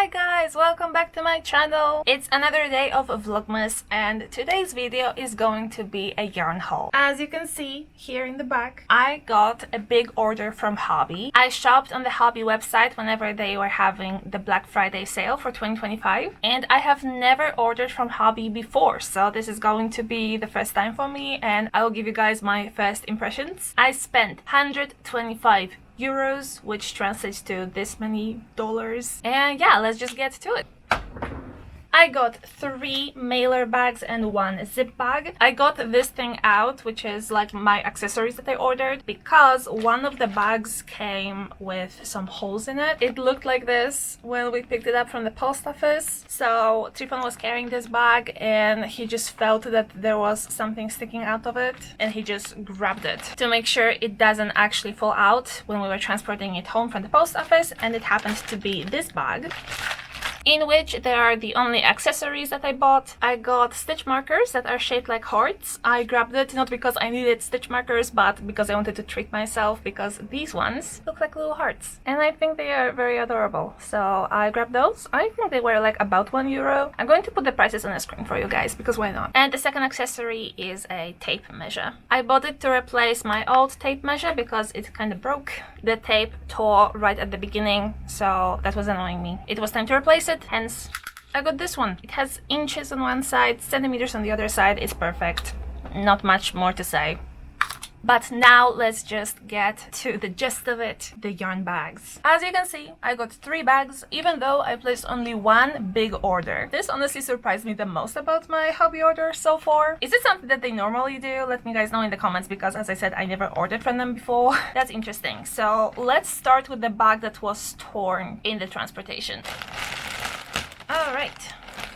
Hi guys, welcome back to my channel. It's another day of Vlogmas and today's video is going to be a yarn haul. As you can see here in the back, I got a big order from Hobbii. I shopped on the Hobbii website whenever they were having the Black Friday sale for 2025 and I have never ordered from Hobbii before, so this is going to be the first time for me and I will give you guys my first impressions. I spent 125 euros, which translates to this many dollars. And yeah, let's just get to it. I got 3 mailer bags and 1 zip bag. I got this thing out, which is like my accessories that I ordered, because one of the bags came with some holes in it. It looked like this when we picked it up from the post office. So Trifon was carrying this bag and he just felt that there was something sticking out of it and he just grabbed it to make sure it doesn't actually fall out when we were transporting it home from the post office, and it happened to be this bag, in which there are the only accessories that I bought. I got stitch markers that are shaped like hearts. I grabbed it not because I needed stitch markers, but because I wanted to treat myself, because these ones look like little hearts and I think they are very adorable. So I grabbed those. I think they were like about €1. I'm going to put the prices on the screen for you guys because why not? And the second accessory is a tape measure. I bought it to replace my old tape measure because it kind of broke. The tape tore right at the beginning, so that was annoying me. It was time to replace it. Hence, I got this one. It has inches on one side, centimeters on the other side. It's perfect. Not much more to say. But now let's just get to the gist of it, the yarn bags. As you can see, I got 3 bags, even though I placed only 1 big order. This honestly surprised me the most about my Hobbii order so far. Is it something that they normally do? Let me guys know in the comments, because as I said, I never ordered from them before. That's interesting. So let's start with the bag that was torn in the transportation. Alright.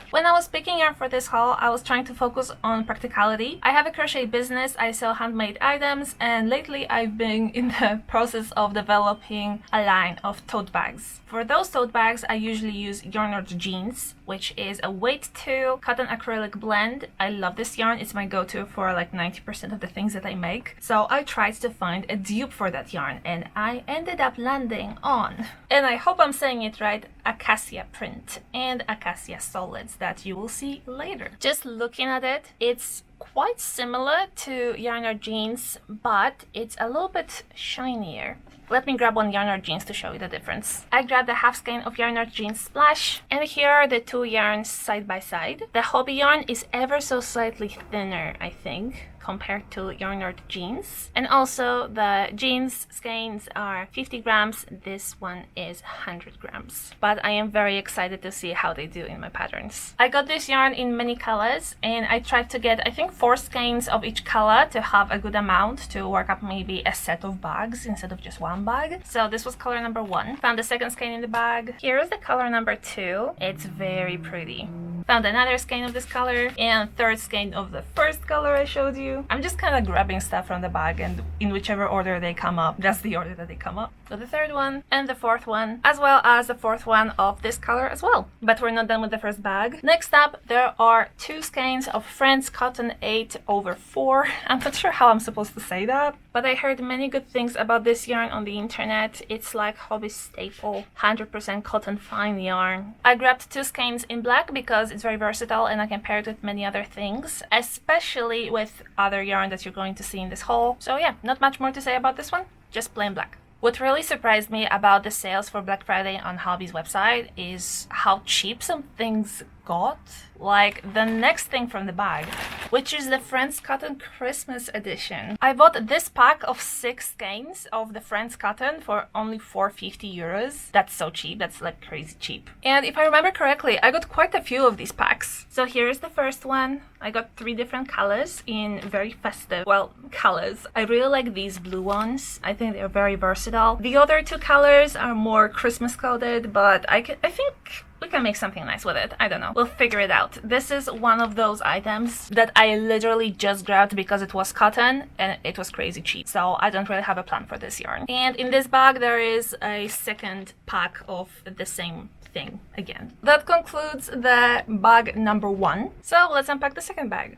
When I was picking yarn for this haul, I was trying to focus on practicality. I have a crochet business, I sell handmade items, and lately I've been in the process of developing a line of tote bags. For those tote bags, I usually use yarn jeans, which is a weight 2 cotton acrylic blend. I love this yarn. It's my go-to for like 90% of the things that I make. So I tried to find a dupe for that yarn and I ended up landing on, and I hope I'm saying it right, acacia print and acacia solids that you will see later. Just looking at it, it's quite similar to yarn jeans, but it's a little bit shinier. Let me grab one yarn jeans to show you the difference. I grabbed a half skein of yarn jeans splash, and here are the 2 yarns side by side. The Hobbii yarn is ever so slightly thinner, I think, compared to yarn jeans. And also the jeans skeins are 50 grams, this one is 100 grams. But I am very excited to see how they do in my patterns. I got this yarn in many colors and I tried to get I think 4 skeins of each color to have a good amount to work up maybe a set of bags instead of just 1 bag. So this was color number 1. Found the second skein in the bag. Here is the color number 2. It's very pretty. Found another skein of this color and 3rd skein of the first color I showed you. I'm just kind of grabbing stuff from the bag and in whichever order they come up, that's the order that they come up. So the 3rd one and the 4th one, as well as the 4th one of this color as well. But we're not done with the first bag. Next up, there are 2 skeins of Friends Cotton 8/4. I'm not sure how I'm supposed to say that, but I heard many good things about this yarn on the internet. It's like Hobbii staple, 100% cotton fine yarn. I grabbed 2 skeins in black because it's very versatile and I can pair it with many other things, especially with other yarn that you're going to see in this haul. So yeah, not much more to say about this one, just plain black. What really surprised me about the sales for Black Friday on Hobbii's website is how cheap some things got. Like the next thing from the bag, which is the Friends Cotton Christmas edition. I bought this pack of 6 skeins of the Friends Cotton for only 450 euros. That's so cheap. That's like crazy cheap. And if I remember correctly, I got quite a few of these packs. So here's the first one. I got 3 different colors in very festive, well, colors. I really like these blue ones. I think they're very versatile. The other 2 colors are more Christmas coded, but I think we can make something nice with it. I don't know. We'll figure it out. This is one of those items that I literally just grabbed because it was cotton and it was crazy cheap. So I don't really have a plan for this yarn. And in this bag, there is a second pack of the same thing again. That concludes the bag number 1. So let's unpack the second bag.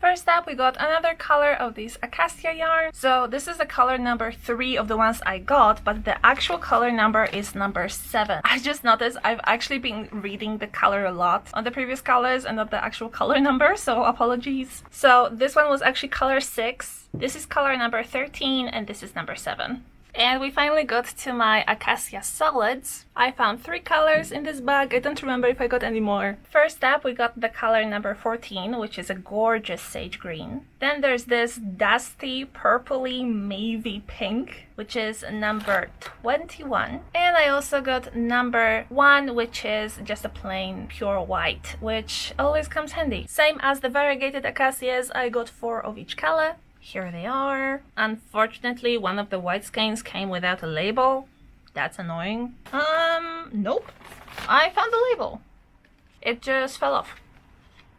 First up, we got another color of this acacia yarn. So this is the color number 3 of the ones I got, but the actual color number is number 7. I just noticed I've actually been reading the color a lot on the previous colors and not the actual color number, so apologies. So this one was actually color 6, this is color number 13, and this is number 7. And we finally got to my acacia solids. I found 3 colors in this bag. I don't remember if I got any more. First up, we got the color number 14, which is a gorgeous sage green. Then there's this dusty, purpley, mauve pink, which is number 21. And I also got number 1, which is just a plain pure white, which always comes handy. Same as the variegated acacias, I got 4 of each color. Here they are. Unfortunately, one of the white skeins came without a label. That's annoying. Nope. I found the label. It just fell off.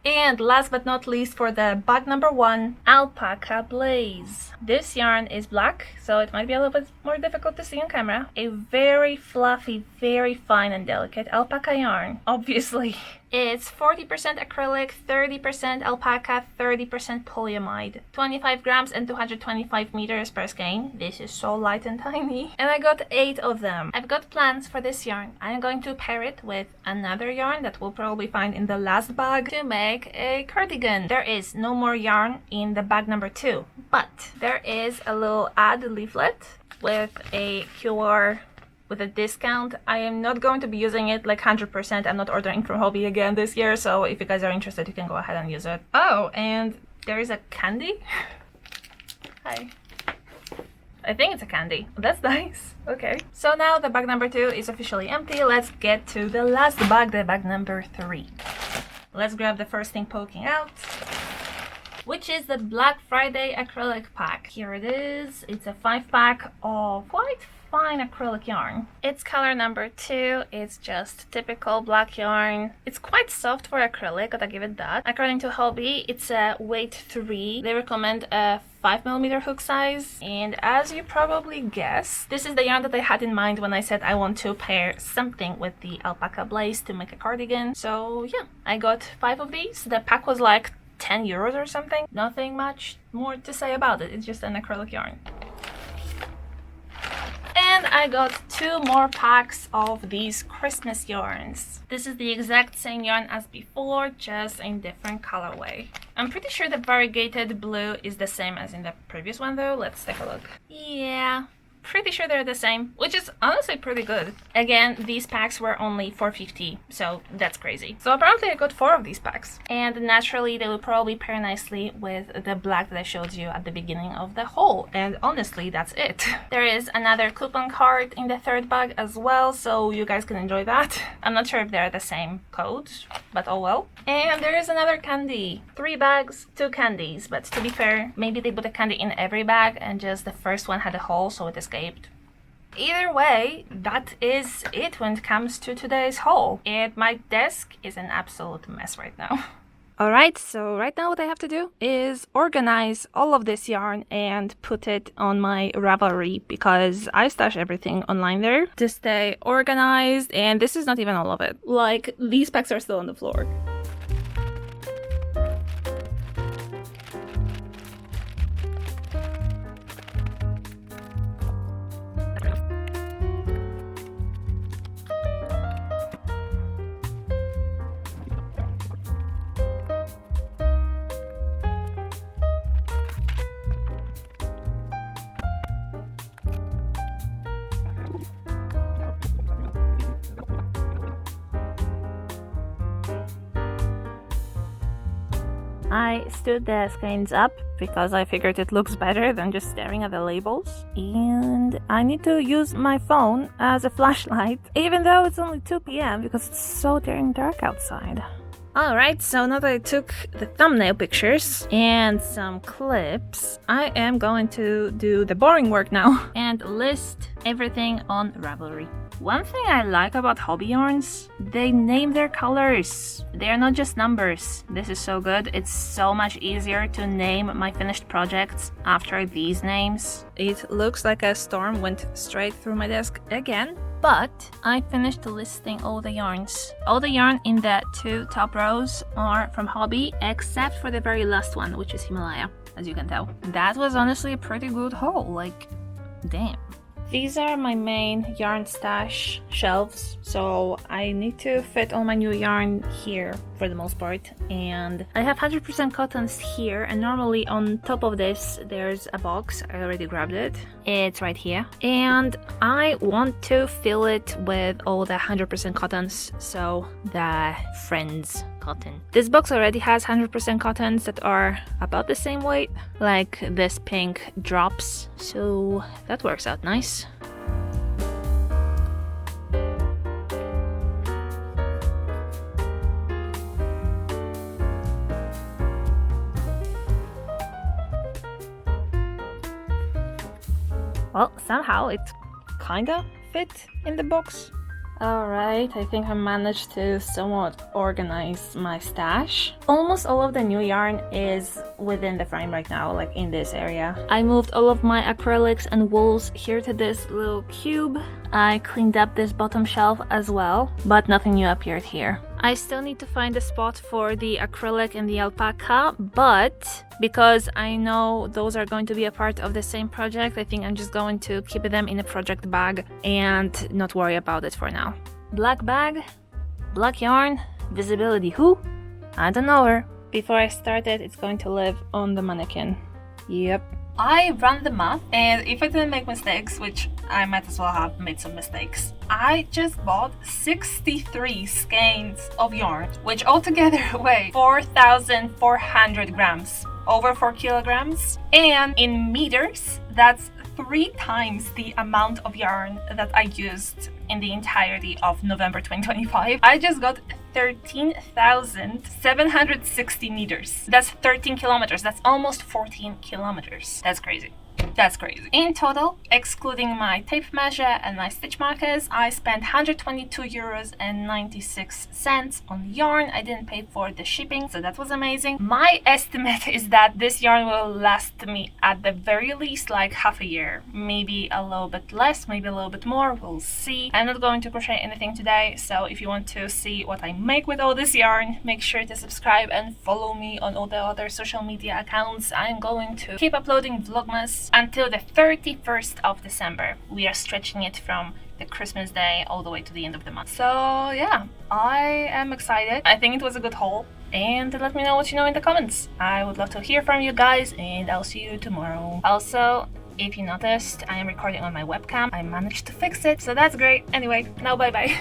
And last but not least, for the bag number 1, Alpaca Blaze. This yarn is black, so it might be a little bit more difficult to see on camera. A very fluffy, very fine and delicate alpaca yarn. Obviously, it's 40% acrylic, 30% alpaca, 30% polyamide. 25 grams and 225 meters per skein. This is so light and tiny. And I got 8 of them. I've got plans for this yarn. I'm going to pair it with another yarn that we'll probably find in the last bag to make a cardigan. There is no more yarn in the bag number 2, but there is a little ad leaflet with a QR with a discount. I am not going to be using it like 100%. I'm not ordering from Hobbii again this year, so if you guys are interested, you can go ahead and use it. Oh, and there is a candy. Hi. I think it's a candy. That's nice. Okay. So now the bag number 2 is officially empty. Let's get to the last bag, the bag number 3. Let's grab the first thing poking out, which is the Black Friday acrylic pack. Here it is. It's a 5-pack of quite fine acrylic yarn. It's color number 2. It's just typical black yarn. It's quite soft for acrylic, gotta give it that. According to Hobbii, it's a weight 3. They recommend a 5mm hook size, and as you probably guessed, this is the yarn that I had in mind when I said I want to pair something with the Alpaca Blaze to make a cardigan. So yeah, I got 5 of these. The pack was like 10 euros or something. Nothing much more to say about it. It's just an acrylic yarn. And I got 2 more packs of these Christmas yarns. This is the exact same yarn as before, just in different colorway. I'm pretty sure the variegated blue is the same as in the previous one though. Let's take a look. Yeah, pretty sure they're the same, which is honestly pretty good. Again, these packs were only $4.50, so that's crazy. So apparently I got 4 of these packs, and naturally they will probably pair nicely with the black that I showed you at the beginning of the haul, and honestly that's it. There is another coupon card in the 3rd bag as well, so you guys can enjoy that. I'm not sure if they're the same codes, but oh well. And there is another candy. 3 bags, 2 candies, but to be fair, maybe they put a candy in every bag and just the first one had a hole, so it escaped. Either way, that is it when it comes to today's haul. And my desk is an absolute mess right now. Alright, so right now what I have to do is organize all of this yarn and put it on my Ravelry, because I stash everything online there to stay organized, and this is not even all of it. Like, these packs are still on the floor. I stood the skeins up because I figured it looks better than just staring at the labels. And I need to use my phone as a flashlight, even though it's only 2 p.m. because it's so damn dark outside. Alright, so now that I took the thumbnail pictures and some clips, I am going to do the boring work now and list everything on Ravelry. One thing I like about Hobbii yarns, they name their colors. They are not just numbers. This is so good. It's so much easier to name my finished projects after these names. It looks like a storm went straight through my desk again. but I finished listing all the yarns. All the yarn in the 2 top rows are from Hobbii, except for the very last one, which is Himalaya, as you can tell. That was honestly a pretty good haul, like, damn. These are my main yarn stash shelves, so I need to fit all my new yarn here for the most part. And I have 100% cottons here, and normally on top of this there's a box. I already grabbed it. It's right here. And I want to fill it with all the 100% cottons, so the Friends cotton. This box already has 100% cottons that are about the same weight, like this pink drops, so that works out nice. Well, somehow it kinda fit in the box. Alright, I think I managed to somewhat organize my stash. Almost all of the new yarn is within the frame right now, like in this area. I moved all of my acrylics and wools here to this little cube. I cleaned up this bottom shelf as well, but nothing new appeared here. I still need to find a spot for the acrylic and the alpaca, but because I know those are going to be a part of the same project, I think I'm just going to keep them in a project bag and not worry about it for now. Black bag, black yarn, visibility who? I don't know her. Before I started, it's going to live on the mannequin. Yep. I ran the math, and if I didn't make mistakes, which I might as well have made some mistakes, I just bought 63 skeins of yarn, which altogether weigh 4,400 grams, over 4 kilograms, and in meters, that's 3 times the amount of yarn that I used in the entirety of November 2025. I just got 13,760 meters. That's 13 kilometers. That's almost 14 kilometers. That's crazy. That's crazy. In total, excluding my tape measure and my stitch markers, I spent 122 euros and 96 cents on yarn. I didn't pay for the shipping, so that was amazing. My estimate is that this yarn will last me at the very least like half a year, maybe a little bit less, maybe a little bit more, we'll see. I'm not going to crochet anything today, so if you want to see what I make with all this yarn, make sure to subscribe and follow me on all the other social media accounts. I'm going to keep uploading Vlogmas until the 31st of December. We are stretching it from the Christmas day all the way to the end of the month. So yeah, I am excited. I think it was a good haul, and let me know what you know in the comments. I would love to hear from you guys, and I'll see you tomorrow. Also, if you noticed, I am recording on my webcam. I managed to fix it, so that's great. Anyway, now bye bye.